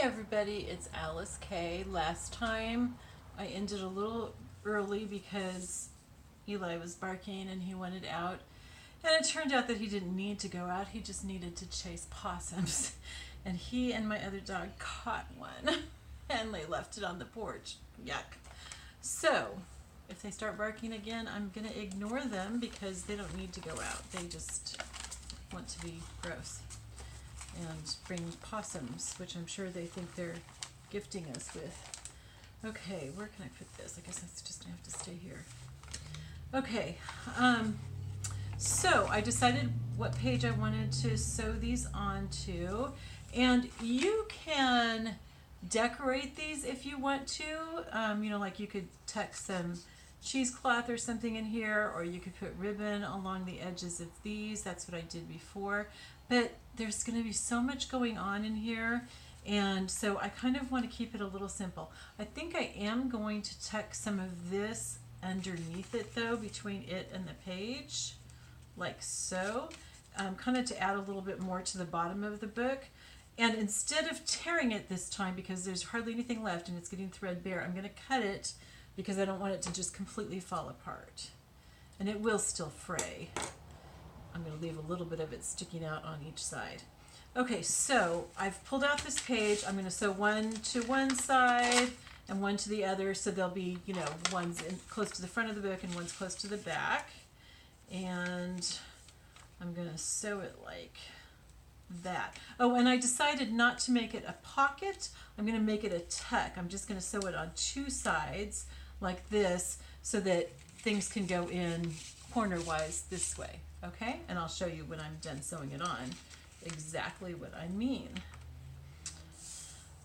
everybody, it's Alyce-Kay. Last time I ended a little early because Eli was barking and he wanted out. And it turned out that he didn't need to go out, he just needed to chase possums. And he and my other dog caught one and they left it on the porch. Yuck. So, if they start barking again, I'm going to ignore them because they don't need to go out. They just want to be gross and bring possums, which I'm sure they think they're gifting us with. Okay, where can I put this? I guess that's just gonna have to stay here. Okay, so I decided what page I wanted to sew these onto, and you can decorate these if you want to. You know, like you could tuck some cheesecloth or something in here, or you could put ribbon along the edges of these. That's what I did before. But there's going to be so much going on in here, and so I kind of want to keep it a little simple. I think I am going to tuck some of this underneath it though, between it and the page, like so, kind of to add a little bit more to the bottom of the book. And instead of tearing it this time, because there's hardly anything left and it's getting threadbare, I'm going to cut it because I don't want it to just completely fall apart. And it will still fray. I'm going to leave a little bit of it sticking out on each side. Okay, so I've pulled out this page. I'm going to sew one to one side and one to the other, so there'll be, you know, one's close to the front of the book and one's close to the back. And I'm going to sew it like that. Oh, and I decided not to make it a pocket. I'm going to make it a tuck. I'm just going to sew it on two sides like this so that things can go in corner-wise this way. Okay, and I'll show you when I'm done sewing it on exactly what I mean.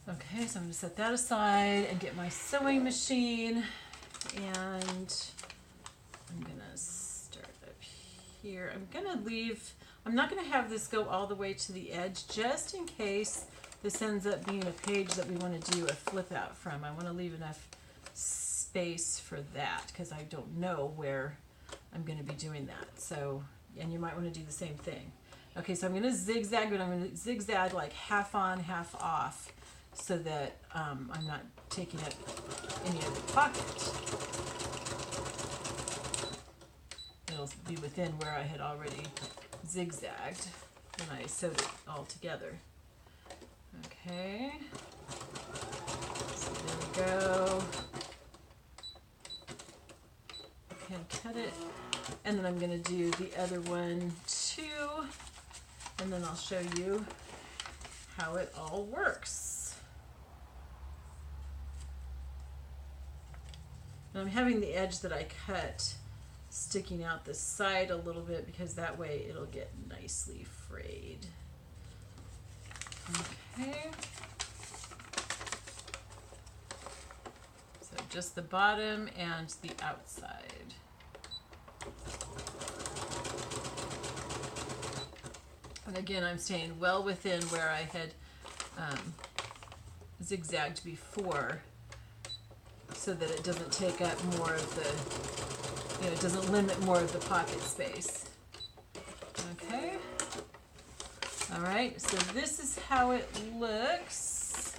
Okay, so I'm going to set that aside and get my sewing machine, and I'm going to start up here. I'm going to leave, I'm not going to have this go all the way to the edge just in case this ends up being a page that we want to do a flip out from. I want to leave enough space for that because I don't know where I'm going to be doing that. So, and you might want to do the same thing. Okay, so I'm going to zigzag, but I'm going to zigzag like half on, half off, so that I'm not taking up any of the pocket. It'll be within where I had already zigzagged when I sewed it all together. Okay, so there we go. And cut it, and then I'm going to do the other one too, and then I'll show you how it all works. And I'm having the edge that I cut sticking out the side a little bit because that way it'll get nicely frayed. Okay. So just the bottom and the outside. And again, I'm staying well within where I had zigzagged before, so that it doesn't take up more of the, you know, it doesn't limit more of the pocket space. Okay. All right, so this is how it looks.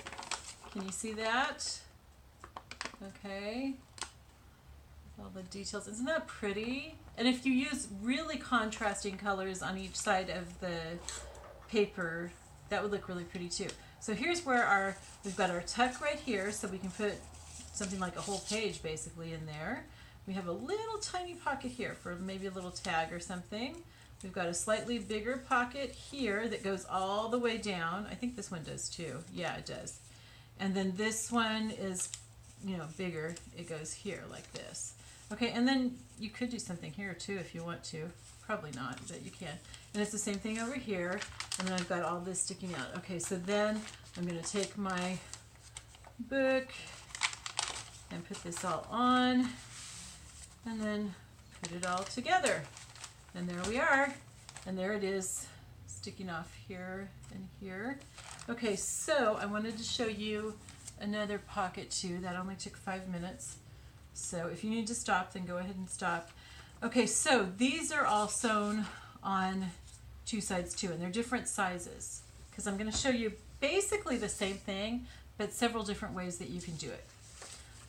Can you see that? Okay. All the details. Isn't that pretty? And if you use really contrasting colors on each side of the paper, that would look really pretty too. So here's where we've got our tuck right here, so we can put something like a whole page basically in there. We have a little tiny pocket here for maybe a little tag or something. We've got a slightly bigger pocket here that goes all the way down. I think this one does too. Yeah, it does. And then this one is, you know, bigger. It goes here like this. Okay, and then you could do something here too if you want to. Probably not, but you can. And it's the same thing over here. And then I've got all this sticking out. Okay, so then I'm going to take my book and put this all on, and then put it all together. And there we are. And there it is, sticking off here and here. Okay, so I wanted to show you another pocket too. That only took 5 minutes. So if you need to stop, then go ahead and stop. Okay, so these are all sewn on two sides too, and they're different sizes because I'm going to show you basically the same thing, but several different ways that you can do it.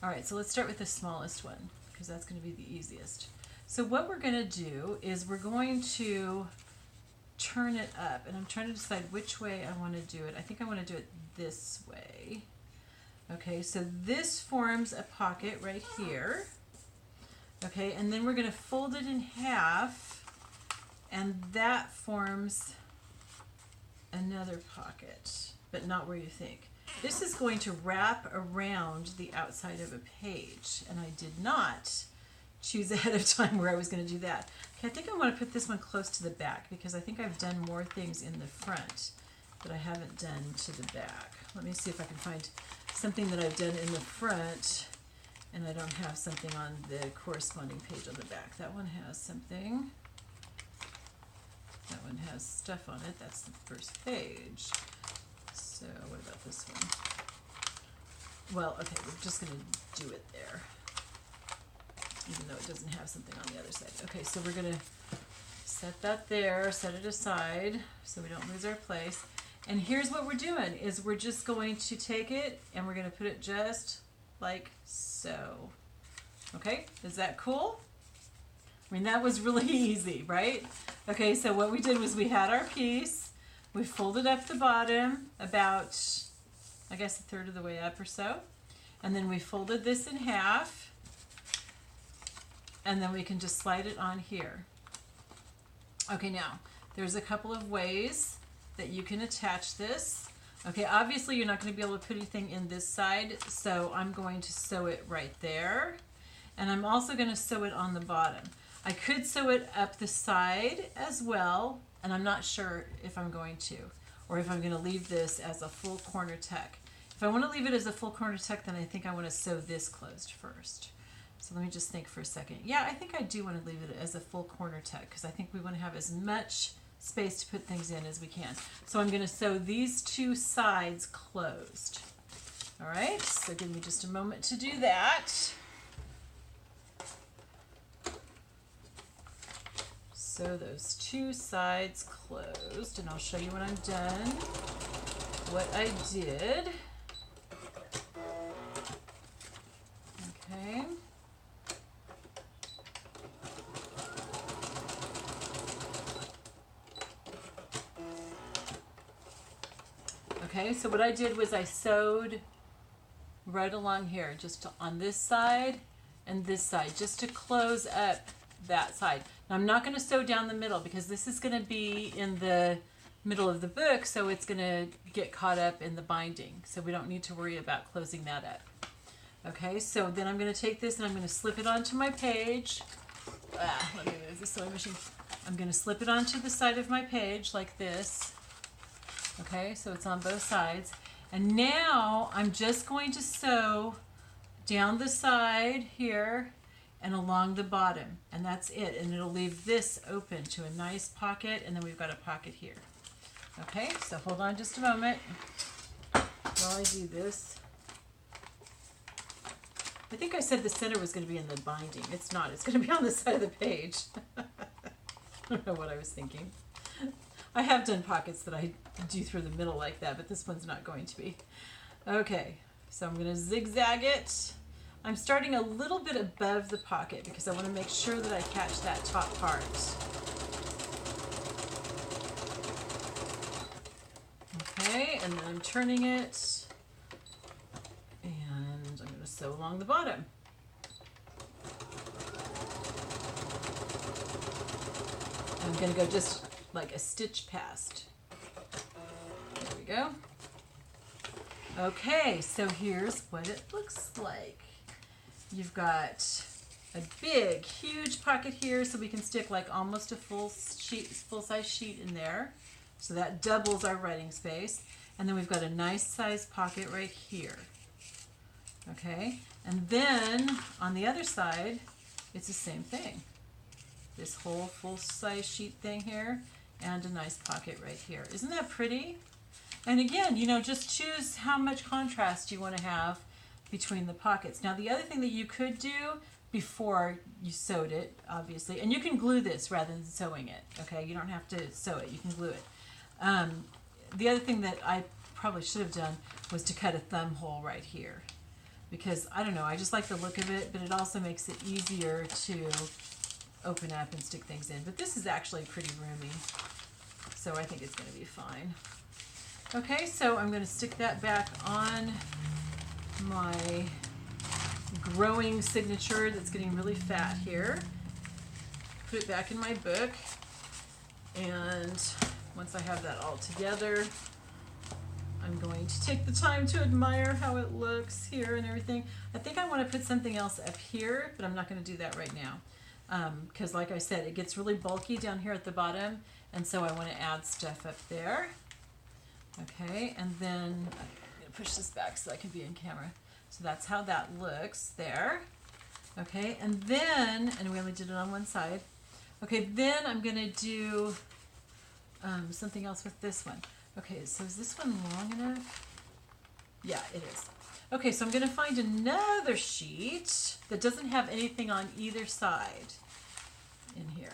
All right, so let's start with the smallest one because that's going to be the easiest. So what we're going to do is we're going to turn it up, and I'm trying to decide which way I want to do it. I think I want to do it this way. Okay, so this forms a pocket right here. Okay, and then we're going to fold it in half, and that forms another pocket, but not where you think. This is going to wrap around the outside of a page, and I did not choose ahead of time where I was going to do that. Okay, I think I want to put this one close to the back because I think I've done more things in the front that I haven't done to the back. Let me see if I can find something that I've done in the front and I don't have something on the corresponding page on the back. That one has something. That one has stuff on it. That's the first page. So what about this one? Well, okay, we're just going to do it there, even though it doesn't have something on the other side. Okay, so we're going to set that there, set it aside so we don't lose our place. And here's what we're doing, is we're just going to take it and we're going to put it just like so. Okay, is that cool? I mean, that was really easy, right? Okay, so what we did was we had our piece. We folded up the bottom about, I guess, a third of the way up or so. And then we folded this in half. And then we can just slide it on here. Okay, now, there's a couple of ways that you can attach this. Okay, obviously you're not going to be able to put anything in this side, so I'm going to sew it right there. And I'm also going to sew it on the bottom. I could sew it up the side as well, and I'm not sure if I'm going to, or if I'm going to leave this as a full corner tuck. If I want to leave it as a full corner tuck, then I think I want to sew this closed first. So let me just think for a second. Yeah, I think I do want to leave it as a full corner tuck because I think we want to have as much space to put things in as we can. So I'm going to sew these two sides closed. All right, so give me just a moment to do that. Sew those two sides closed, and I'll show you when I'm done what I did. Okay. Okay, so what I did was I sewed right along here, just on this side and this side, just to close up that side. Now I'm not going to sew down the middle because this is going to be in the middle of the book, so it's going to get caught up in the binding. So we don't need to worry about closing that up. Okay, so then I'm going to take this and I'm going to slip it onto my page. Let me move the sewing machine. I'm going to slip it onto the side of my page like this. Okay, so it's on both sides. And now I'm just going to sew down the side here and along the bottom, and that's it. And it'll leave this open to a nice pocket, and then we've got a pocket here. Okay, so hold on just a moment while I do this. I think I said the center was going to be in the binding. It's not. It's going to be on the side of the page. I don't know what I was thinking. I have done pockets that I do through the middle like that, but this one's not going to be. Okay, so I'm going to zigzag it. I'm starting a little bit above the pocket because I want to make sure that I catch that top part. Okay, and then I'm turning it, and I'm going to sew along the bottom. I'm going to go just like a stitch past. There we go. Okay, so here's what it looks like. You've got a big, huge pocket here, so we can stick like almost a full-size sheet in there. So that doubles our writing space. And then we've got a nice size pocket right here. Okay, and then on the other side, it's the same thing. This whole full-size sheet thing here, and a nice pocket right here. Isn't that pretty? And again, you know, just choose how much contrast you want to have between the pockets. Now, the other thing that you could do before you sewed it, obviously, and you can glue this rather than sewing it, okay? You don't have to sew it, you can glue it. The other thing that I probably should have done was to cut a thumb hole right here. Because, I don't know, I just like the look of it, but it also makes it easier to open up and stick things in. But this is actually pretty roomy, so I think it's going to be fine. Okay, so I'm going to stick that back on my growing signature that's getting really fat here. Put it back in my book, and once I have that all together, I'm going to take the time to admire how it looks here and everything. I think I want to put something else up here, but I'm not going to do that right now. Because like I said, it gets really bulky down here at the bottom, and so I want to add stuff up there. Okay, and then I'm going to push this back so I can be in camera. So that's how that looks there. Okay, and then, and we only did it on one side. Okay, then I'm going to do something else with this one. Okay, so is this one long enough? Yeah, it is. Okay, so I'm going to find another sheet that doesn't have anything on either side in here.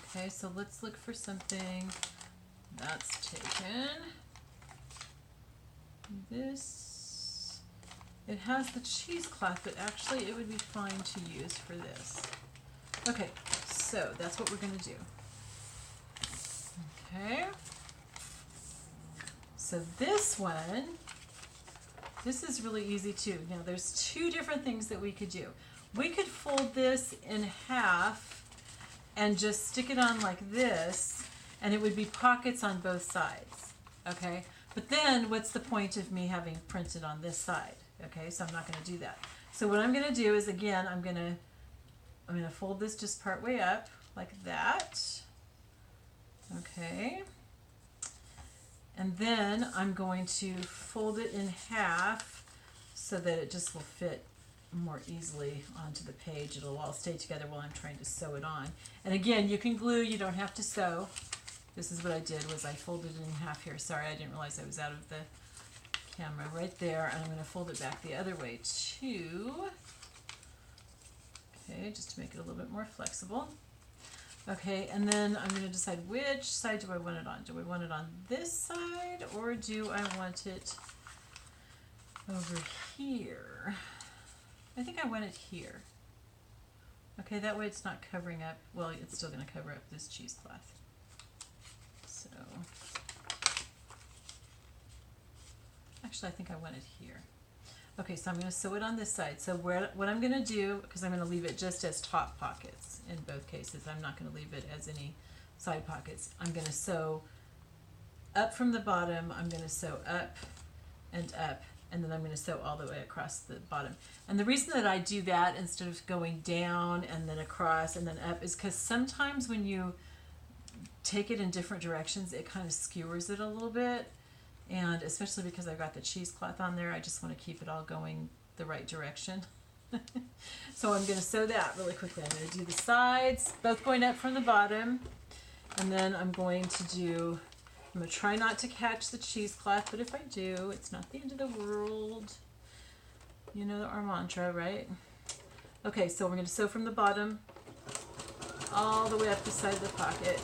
Okay, so let's look for something that's taken. This, it has the cheesecloth, but actually it would be fine to use for this. Okay, so that's what we're going to do. Okay, so this one, this is really easy too. Now there's two different things that we could do. We could fold this in half and just stick it on like this, and it would be pockets on both sides. Okay, but then what's the point of me having printed on this side? Okay, so I'm not going to do that. So what I'm going to do is, again, I'm going to fold this just part way up like that. Okay, and then I'm going to fold it in half so that it just will fit more easily onto the page. It'll all stay together while I'm trying to sew it on. And again, you can glue, you don't have to sew. This is what I did, was I folded it in half here. Sorry, I didn't realize I was out of the camera right there. And I'm going to fold it back the other way too. Okay, just to make it a little bit more flexible. Okay, and then I'm going to decide which side do I want it on. Do I want it on this side, or do I want it over here? I think I want it here. Okay, that way it's not covering up, well, it's still going to cover up this cheesecloth. So, actually I think I want it here. Okay, so I'm going to sew it on this side. So what I'm going to do, because I'm going to leave it just as top pockets in both cases, I'm not going to leave it as any side pockets. I'm going to sew up from the bottom, I'm going to sew up, and then I'm going to sew all the way across the bottom. And the reason that I do that instead of going down and then across and then up is because sometimes when you take it in different directions, it kind of skewers it a little bit. And especially because I've got the cheesecloth on there, I just want to keep it all going the right direction. So I'm going to sew that really quickly. I'm going to do the sides, both going up from the bottom. And then I'm going to try not to catch the cheesecloth, but if I do, it's not the end of the world. You know our mantra, right? Okay, so we're going to sew from the bottom all the way up the side of the pocket.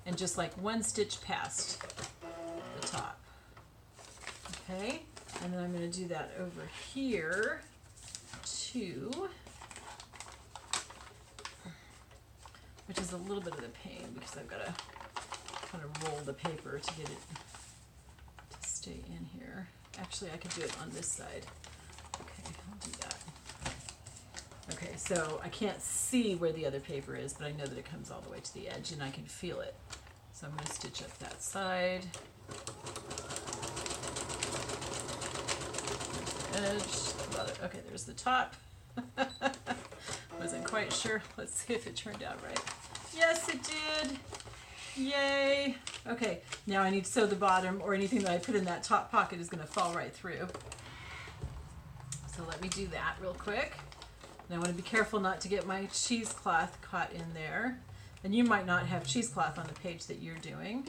And just like one stitch past the top. Okay, and then I'm going to do that over here too, which is a little bit of the pain because I've got to kind of roll the paper to get it to stay in here. Actually, I could do it on this side. Okay, I'll do that. Okay, so I can't see where the other paper is, but I know that it comes all the way to the edge and I can feel it. So I'm going to stitch up that side. Edge. Okay, there's the top. Wasn't quite sure. Let's see if it turned out right. Yes, it did. Yay. Okay, now I need to sew the bottom, or anything that I put in that top pocket is going to fall right through. So let me do that real quick. And I want to be careful not to get my cheesecloth caught in there. And you might not have cheesecloth on the page that you're doing.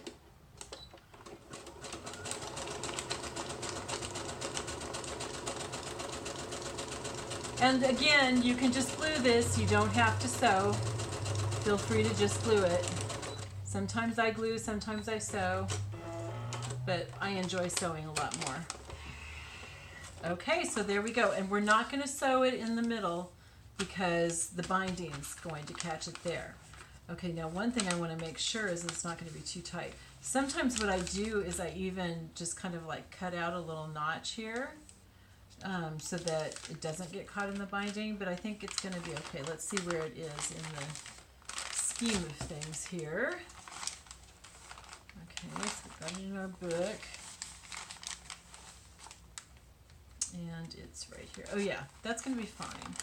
And again, you can just glue this. You don't have to sew. Feel free to just glue it. Sometimes I glue, sometimes I sew, but I enjoy sewing a lot more. Okay, so there we go. And we're not going to sew it in the middle because the binding's going to catch it there. Okay, now one thing I want to make sure is it's not going to be too tight. Sometimes what I do is I even just kind of like cut out a little notch here so that it doesn't get caught in the binding, but I think it's going to be okay. Let's see where it is in the scheme of things here. Okay, so we've got it in our book. And it's right here. Oh yeah, that's going to be fine.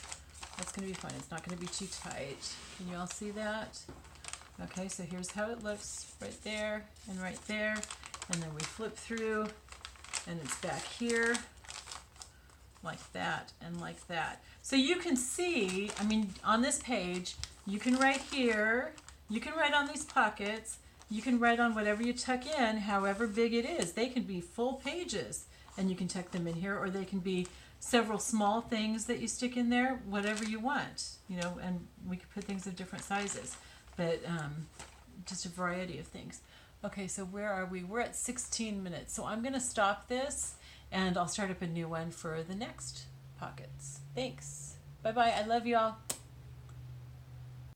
That's going to be fine. It's not going to be too tight. Can you all see that? Okay, so here's how it looks right there and right there. And then we flip through and it's back here like that and like that. So you can see, I mean, on this page, you can write here, you can write on these pockets, you can write on whatever you tuck in, however big it is. They can be full pages and you can tuck them in here, or they can be several small things that you stick in there, whatever you want, you know, and we could put things of different sizes, but just a variety of things. Okay, so where are we? We're at 16 minutes. So I'm going to stop this and I'll start up a new one for the next pockets. Thanks. Bye-bye. I love you all.